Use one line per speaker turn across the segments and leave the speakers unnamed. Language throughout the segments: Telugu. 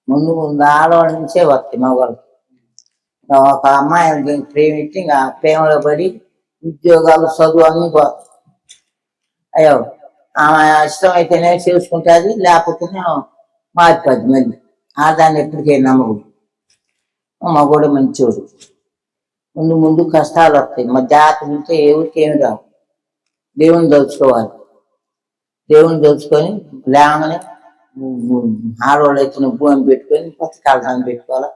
ముందు ముందు ఆడవాళ్ళ నుంచే వస్తాయి మగవాళ్ళకి. ఒక అమ్మాయిని ప్రేమించి ఇంకా ప్రేమలో పడి ఉద్యోగాలు చదువు అన్నీ పోతాయి. అయ్యో ఆమె ఇష్టమైతేనే చేసుకుంటుంది, లేకపోతే మారిపోద్ది. మళ్ళీ ఆదాన్ని ఎప్పటికీ నమ్మకూడదు. మగోడు మంచోడు. ముందు ముందు కష్టాలు వస్తాయి. మా జాతర ఉంటే ఎవరికి ఏమి రావు. దేవుని దలుచుకోవాలి. దేవుని దలుచుకొని లేమని ఆడవాళ్ళు అయితే భూమి పెట్టుకొని పచ్చకాల దాన్ని పెట్టుకోవాలి.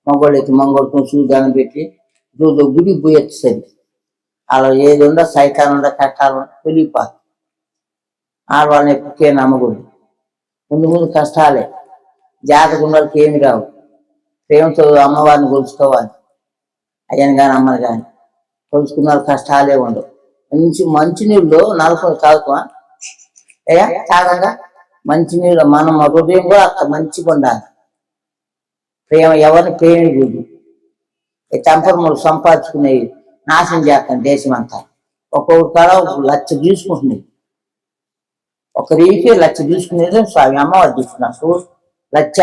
మగవాళ్ళు అయితే మంగళం చూదాన్ని పెట్టి రోజు గుడికి పోయి వచ్చేది. అలా ఏది ఉందో సైతాన్ ఉందో కష్టాలు ఉందో వెళ్ళిపోతుంది. ఆడవాళ్ళని ఎప్పటికే నమ్మకూడదు. ముందు ముందు కష్టాలే. జాతక వాళ్ళకి ఏమి రావు. ప్రేమతో అమ్మవారిని కొలుచుకోవాలి. అయ్యని కానీ అమ్మని కానీ కొలుచుకున్న వాళ్ళు కష్టాలే ఉండవు. మంచినీళ్ళు నలుపుని తాగుతామా? అయ్యా తాగంగా మంచినీళ్ళు మనం హృదయం కూడా అంత మంచిగా ఉండాలి. ప్రేమ ఎవరిని ప్రేమికూడదు. చంపరములు సంపాదించుకునేవి నాశనం చేస్తాం దేశం అంతా. ఒక్కొక్క కాడ లచ్చ తీసుకుంటున్నాయి. ఒక రీకి లచ్చ తీసుకునేది స్వామి అమ్మవారు తీసుకున్నారు. లచ్చ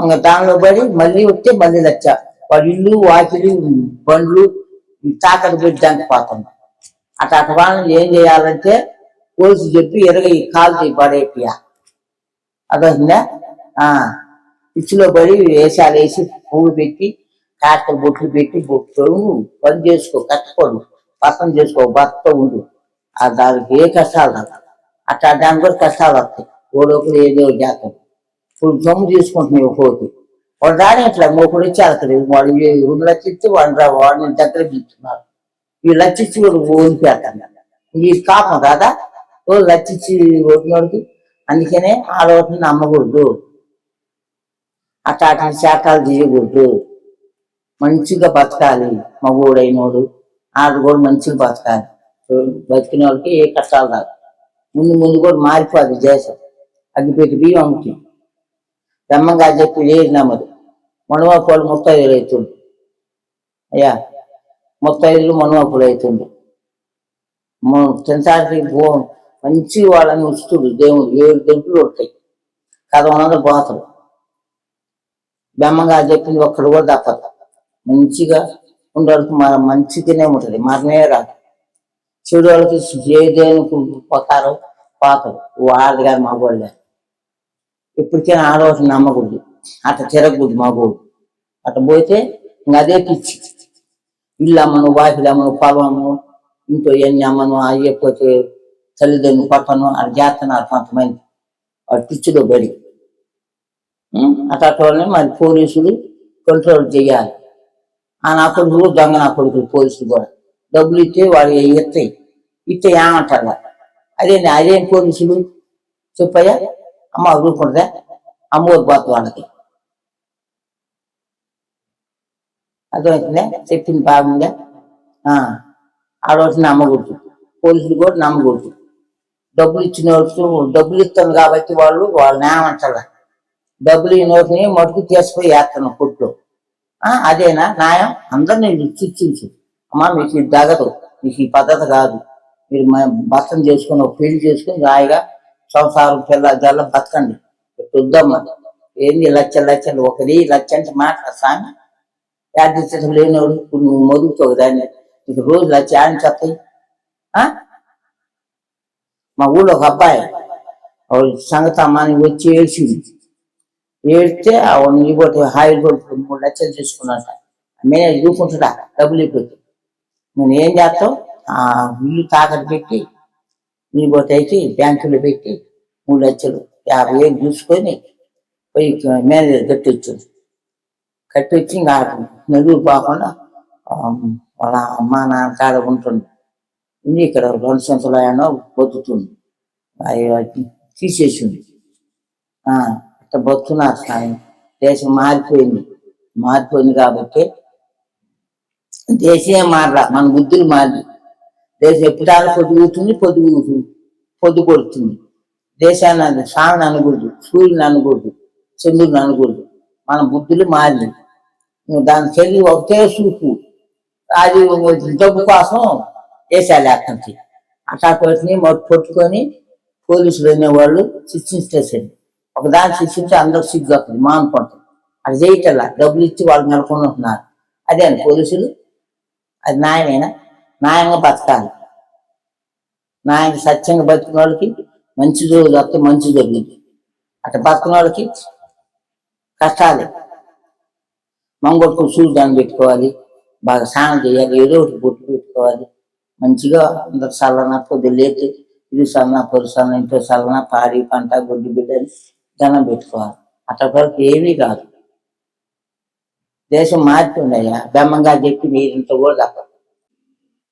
ఇంకా దానిలో పడి మళ్ళీ వస్తే మళ్ళీ లచ్చ. వాడు ఇల్లు వాకిలి బండ్లు తాకట్టు పెట్టి దానికి పోతుంది. అట్లా వాళ్ళని ఏం చేయాలంటే పోలీసు చెప్పి ఈ కాలు పడేపియా. అదొందా పిచ్చిలో పడి వేషాలు వేసి పువ్వులు పెట్టి కాస్త బొట్లు పెట్టి బొట్టు పని చేసుకో, కష్టపడు, పక్కన చేసుకో, భర్త ఉండు. దానికి ఏ కష్టాలు రాదు. అట్లా దానికి కూడా కష్టాలు వస్తాయి. ఓడొకరు ఏదో చేస్తాం. ఇప్పుడు జమ్ము తీసుకుంటున్నాయి పోతే వాడు రాని ఇట్లా ఒకడు వచ్చి అడగలేదు. వాడు 2 లక్షలు ఇచ్చి వాడిని దగ్గరకు ఇస్తున్నారు. ఈ లచ్చిచ్చి వాడు ఓడిపోతాను. ఈ కాపం కాదా లచ్చిచ్చి ఓడినోడికి. అందుకనే ఆడవాటిని నమ్మకూడదు. అట్లా శాఖలు చేయకూడదు. మంచిగా బతకాలి. మగోడైనోడు ఆడు కూడా మంచిగా బతకాలి. బతికిన వాళ్ళకి ఏ కష్టాలు రాదు. ముందు ముందు కూడా మారిపోదు దేశం. అగ్గిపెట్టి బియ్యం అమ్ముతుంది. బ్రహ్మంగా చెప్పి లేదు నమ్మదు. మనువాపులు 35 అవుతుండు. అయ్యా 35 మనువాపులు అవుతుండు. తినటానికి మంచి వాళ్ళని ఉంచుతుడు దేవుడు. 7 గంటలు ఉంటాయి. కథ పోతాడు. బ్రహ్మంగా చెప్పింది ఒక్కడు కూడా తప్పదు. మంచిగా ఉండడానికి మనం మంచిగానే ఉంటుంది. మరణమే రాదు. చెడు వాళ్ళకి ఏ దేవునికి పోతారో పోతాడు. వాళ్ళది కానీ మగవాళ్ళు ఎప్పటికైనా ఆడవాళ్ళని నమ్మకూడదు. అట్లా తిరగకూడదు మగోడు. అట్లా పోతే ఇంకా అదే పిచ్చి. ఇల్లు అమ్మను, వాకిలు అమ్మను, పొలము, ఇంట్లో ఎన్ని అమ్మను, అయ్యకపోతే తల్లిదండ్రులు పక్కను అది చేస్తున్నారు కొంతమంది. వాడు పిచ్చిలో పడి అట్లా మరి పోలీసులు కంట్రోల్ చేయాలి. నా కొడుకులు దొంగ నా కొడుకులు పోలీసులు కూడా డబ్బులు ఇస్తే వాడు ఇస్తే ఏమంటారు. అదేం పోలీసులు చెప్పయ్యా. అమ్మ రూపుంటుందా? అమ్మోరు పోతుంది వాళ్ళకి. అర్థమవుతుందా? చెప్పింది బాగుందా? ఆడవాళ్ళని నమ్మకూడదు. పోలీసులు కూడా నమ్మకూడదు. డబ్బులు ఇచ్చిన వాళ్ళు డబ్బులు ఇస్తాను కాబట్టి వాళ్ళని ఏమంటారు. డబ్బులు ఈ నోటిని మటుకు తీసుకుపోయి వేస్తాను కొట్లో. అదేనా న్యాయం? అందరినీ చర్చించు. అమ్మా మీకు ఇది తగదు, మీకు ఈ పద్ధతి కాదు. మీరు భర్తను చేసుకుని ఒక పెళ్లి చేసుకుని రాయిగా సంసారం పిల్ల జల్ల బతకండి. వద్దమ్మా ఏంది లక్షలు ఒకరి లక్ష అంటే మాట్లాడు సామి. యాదృష్టం లేనివాడు ఇప్పుడు నువ్వు మొదుగుతావు దాన్ని. నీకు రోజు లక్ష అని చెప్తాయి. మా ఊళ్ళో ఒక అబ్బాయి సంగతి అమ్మాని వచ్చి ఏడితే నీ పోతే హాయిల్ కొడుకు 3 లక్షలు తీసుకున్నట్ట. మేనే చూసుకుంటున్నా డబ్బులు అయిపోతే నేను ఏం చేస్తావు? ఇల్లు తాకట్టు పెట్టి నీ పోతే అయితే బ్యాంకులో పెట్టి 3 లక్షలు 50,000 చూసుకొని పోయి మేనేజర్ కట్టొచ్చి ఇంకా నలుగురు పోకుండా వాళ్ళ అమ్మ నాన్న కాడ ఉంటుంది. ఇక్కడ 2 సంవత్సరాలు అయినా బతుకుతుంది. తీసేసింది. అట్లా బతుకున్నారు సాయం. దేశం మారిపోయింది కాబట్టి దేశమే మారలా, మన బుద్ధులు మారి. దేశం ఎప్పుడు పొద్దు కొడుతుంది. దేశాన్ని స్వామిని అనకూడదు, సూర్యుని అనకూడదు, చంద్రుని అనకూడదు. మన బుద్ధులు మారి దాని చెల్లి ఒకటే చూపు. అది డబ్బు కోసం దేశాలు ఎక్కడి అట్లా కొట్టుకొని పోలీసులు అనేవాళ్ళు శిక్షించేసేది. ఒక దాన్ని శిక్షించి అందరూ సిగ్గు వస్తుంది మానుకుంటారు. అది చేయటల్లా డబ్బులు ఇచ్చి వాళ్ళు నెలకొంటున్నారు. అదే అండి పోలీసులు. అది న్యాయమేనా? న్యాయంగా బతకాలి. న్యాయంగా సత్యంగా బతికిన వాళ్ళకి మంచి రోజులు వస్తే మంచి జరుగుతుంది. అట్లా బతికిన వాళ్ళకి కష్టాలే. మంగొట్టుకుని సూర్యుదాన్ని పెట్టుకోవాలి, బాగా స్నానం చేయాలి, ఏదో ఒకటి బొట్టు పెట్టుకోవాలి. మంచిగా అందరు చల్లన పొద్దులేసి ఇది సన్న పొరుసన్న ఇంట్లో చల్లన పాడి పంట గొడ్డు బిడ్డని దండం పెట్టుకోవాలి. అట్లా వరకు ఏమీ కాదు. దేశం మారుతుందయ్యా. బెమ్మంగా చెప్పి మీరింత కూడా తప్ప.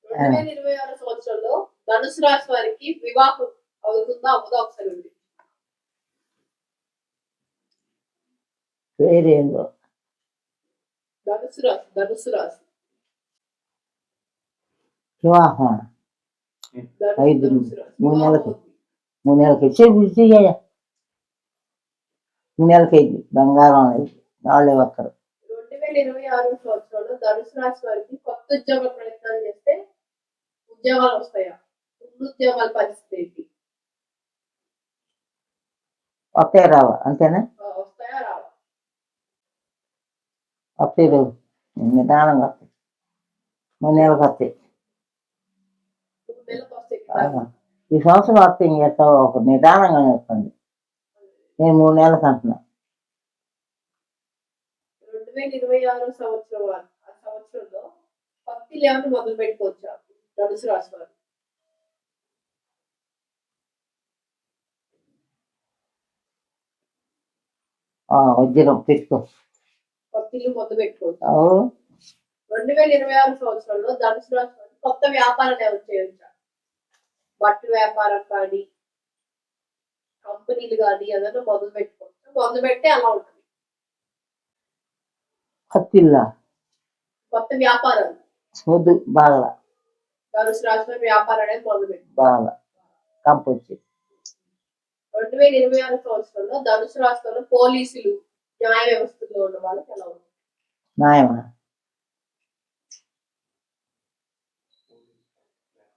2026 సంవత్సరంలో ధనుసు రాశి వారికి వివాహం అవుతుందా అవ్వదా ఒకసారి ఉంది.
పేరేందో
ధనుసు రాశి
వివాహం ఐదు
ధనుసు రాశి
3
వివాహం
నెలలకి
అవుతుంది.
3 నెలలకి చెయ్య 3 నెలలకి అయింది. బంగారం అనేది వాళ్ళే వస్తారు.
2026 సంవత్సరంలో ధనుసు రాశి వారికి కొత్త ఉద్యోగ ప్రయత్నాలు చేస్తే ఉద్యోగాలు వస్తాయా? ఉద్యోగాల పరిస్థితి ఏంటి?
వస్తాయి రావా అంతేనా?
వస్తాయా రావా?
వస్తాయి రోజు నిదానంగా వస్తాయి. 3 నెలలకు వస్తాయి.
3 నెలలకు వస్తాయి.
ఈ సంవత్సరం వస్తాయి. ఇంకెట్టో ఒక నిదానంగా చెప్పండి. నేను 3 నెలలకు అంటున్నా.
2026 సంవత్సరంలో పత్తి లేవని మొదలు పెట్టుకోవచ్చా ధనుసు రాశి వారు?
వజ్రం పెట్టుకో.
పత్తిలు మొదలు పెట్టుకోవచ్చు. 2026 సంవత్సరంలో ధనుసు రాశి వారు కొత్త వ్యాపారం ఏమైనా చేయొచ్చా? బట్టల వ్యాపారం కానీ కంపెనీలు కానీ ఏదైనా మొదలు పెట్టుకోవచ్చు. మొదలు పెడితే అలా ఉంటుంది.
కత్తిల్లా
కొత్త వ్యాపారం
వద్దు. బాగా
ధనుసు రాశి వారి వ్యాపారం అనేది మొదలు పెట్టి
బాగా కంపొచ్చి
2026 సంవత్సరంలో ధనుసు రాష్ట్రంలో పోలీసులు న్యాయ వ్యవస్థలో ఉన్న వాళ్ళకి ఎలా ఉంది?
న్యాయమా?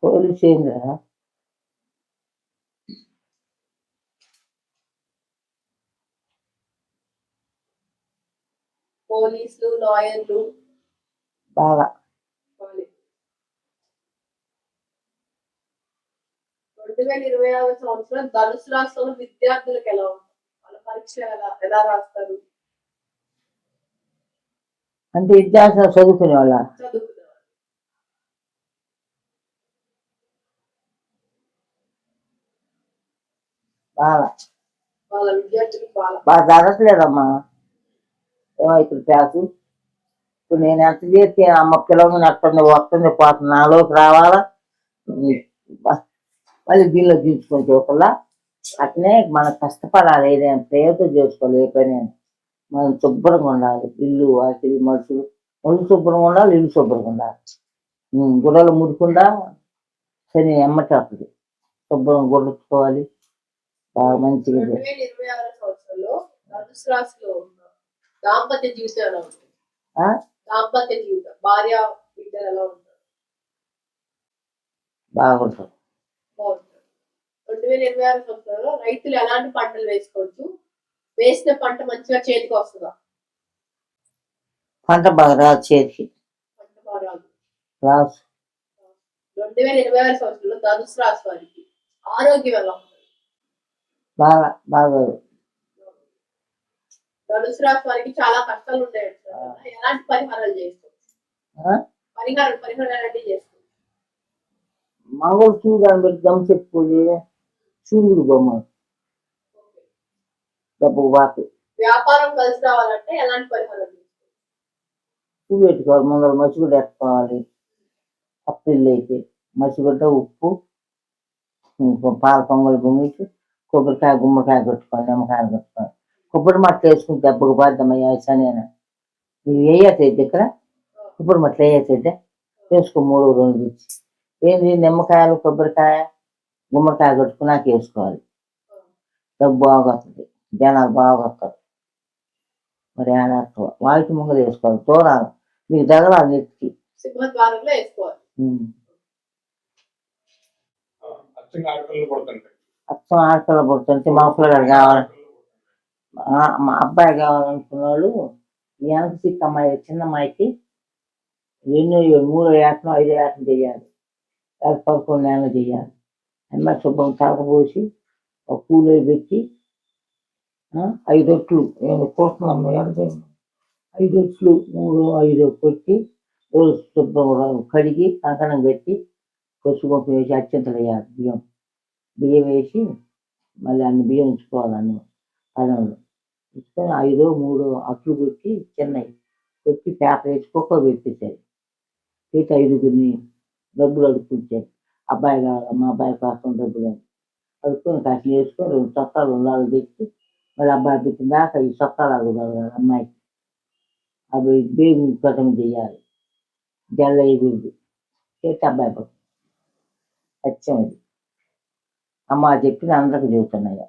పోలీసు ఏంద్రా?
పోలీసులు లాయర్లు
బాగా
2026 సంవత్సరం ధనుసు రాష్ట్రంలో విద్యార్థులకు ఎలా ఉంది? వాళ్ళ పరీక్ష ఎలా రాస్తారు?
అంటే విద్యార్థులు చదువుకునే వాళ్ళ
చదువుకునేవాళ్ళు
బాగా
వాళ్ళ విద్యార్థులు
బాగా చదవట్లేదమ్మా. ఏమవుతుంది ప్యాసు? ఇప్పుడు నేను ఎంత చేస్తే అమ్మ పిల్లలు నెట్టుంది వస్తుంది పోతుంది. నాలోకి రావాలా మళ్ళీ దీనిలో దించుకొని చూడాలా. అట్నే మనం కష్టపడాలి. ఏదైనా ప్రయత్నం చేసుకోవాలి. ఏ పని మనం శుభ్రంగా ఉండాలి. ఇల్లు వాటి మనుషులు ఒళ్ళు శుభ్రంగా ఉండాలి. ఇల్లు శుభ్రంగా ఉండాలి. గుర్రలు ముడుకుండా శని ఎమ్మటి వస్తుంది. శుభ్రంగా గుర్రుకోవాలి. బాగా మంచిగా
2026 సంవత్సరంలో ధనుసు రాశిలో ఉన్న దాంపత్య జీవితం ఎలా ఉంటుంది? దాంపత్య జీవితం భార్య బిడ్డలు ఎలా ఉంటారు?
బాగుంటుంది.
బాగుంటుంది. 2026 సంవత్సరంలో రైతులు ఎలాంటి పంటలు వేసుకోవచ్చు? వేసిన పంట మంచిగా చేతికి వస్తుందా?
పంట బాగా రాదు చేతికి.
పంట బాగా రాదు.
2026
సంవత్సరంలో ధనుసు రాశి వారికి ఆరోగ్యం ఎలా ఉంటుంది?
బాగా బాగా.
ధనుసు రాశి వారికి చాలా కష్టాలు ఉంటాయి. ఎలాంటి పరిహారాలు చేసుకోవచ్చు? పరిహారం ఎలాంటివి చేసుకోవచ్చు?
మంగళ చూడాలని పెట్టి దమ్ చెప్పుకోవాలి. చూడు బొమ్మ డబ్బు బాకి
వ్యాపారం కలిసి రావాలంటే ఎలాంటి పరిహారాలు చేసుకోవచ్చు?
పువ్వు పెట్టుకోవాలి. ముందర మసిగుడ్డ వేసుకోవాలి. అప్పిల్లు అయితే మసిగుడ్డ ఉప్పు పాల పొంగల్ గుమ్మికి కొబ్బరికాయ గుమ్మడికాయ కొట్టుకోవాలి. నిమ్మకాయలు కొట్టుకోవాలి. కొబ్బరి మట్టలు వేసుకుని దెబ్బకు బాధ్యమయ్యా సనేనా. ఇవి వేయతైతే ఇక్కడ కొబ్బరి మట్టలు వేయతైతే వేసుకో. 3 రోజులు ఇచ్చి ఏంది నిమ్మకాయలు కొబ్బరికాయ గుమ్మడికాయ కొట్టుకున్నాక వేసుకోవాలి. డబ్బు బాగా వస్తుంది. జనాలు బాగా వస్తారు. మరి ఏడాది వాయికి ముంగలు వేసుకోవాలి. తోరాలు మీకు తగలాలి నెత్తికి.
సింహద్వారంలో వేసుకోవాలి.
అచ్చం ఆడపిల్ల పుడుతుంటే మా పిల్లగాడు కావాలి. మా అబ్బాయి కావాలనుకున్న వాళ్ళు ఈ వెనక సిక్ అమ్మాయి చిన్న అమ్మాయికి ఎన్నో 3 ఏటనో 5 ఏటనో చేయాలి, 11 నెలలు చేయాలి. అమ్మాయి శుభ్రం తలకపోసి ఒక పూలు పెట్టి 5 రొట్లు నేను కోస్తున్నాం 5 రొట్లు 3 5 కొట్టి రోజు శుభ్రం కడిగి కంకణం కట్టి పసుపు వేసి అత్యంతలు వేయాలి. బియ్యం వేసి మళ్ళీ అన్ని బియ్యం ఉంచుకోవాలి. అన్ని పళ్ళంలో ఇసుకొని 5 3 అట్లు కొట్టి చిన్నవి కొట్టి పేపర్ వేసి కుక్క పెట్టేశారు. పెట్టి 5గురిని డబ్బులు అడుక్కుంటారు. అబ్బాయి కావాలి, మా అబ్బాయి కోసం డబ్బులు అని అడుక్కొని కాసి వేసుకొని 2 చొక్కాలు ఉండాలి తెచ్చి మళ్ళీ అబ్బాయి పెట్టిన దాకా ఈ చొక్కాలు అడుగుతారు అమ్మాయికి. అవి బేగు కథం చేయాలి. జల్ల ఎగురుది చేస్తే అబ్బాయి పడుతుంది. సత్యం ఇది. అమ్మ చెప్పింది అందరికి చెబుతున్నాయి.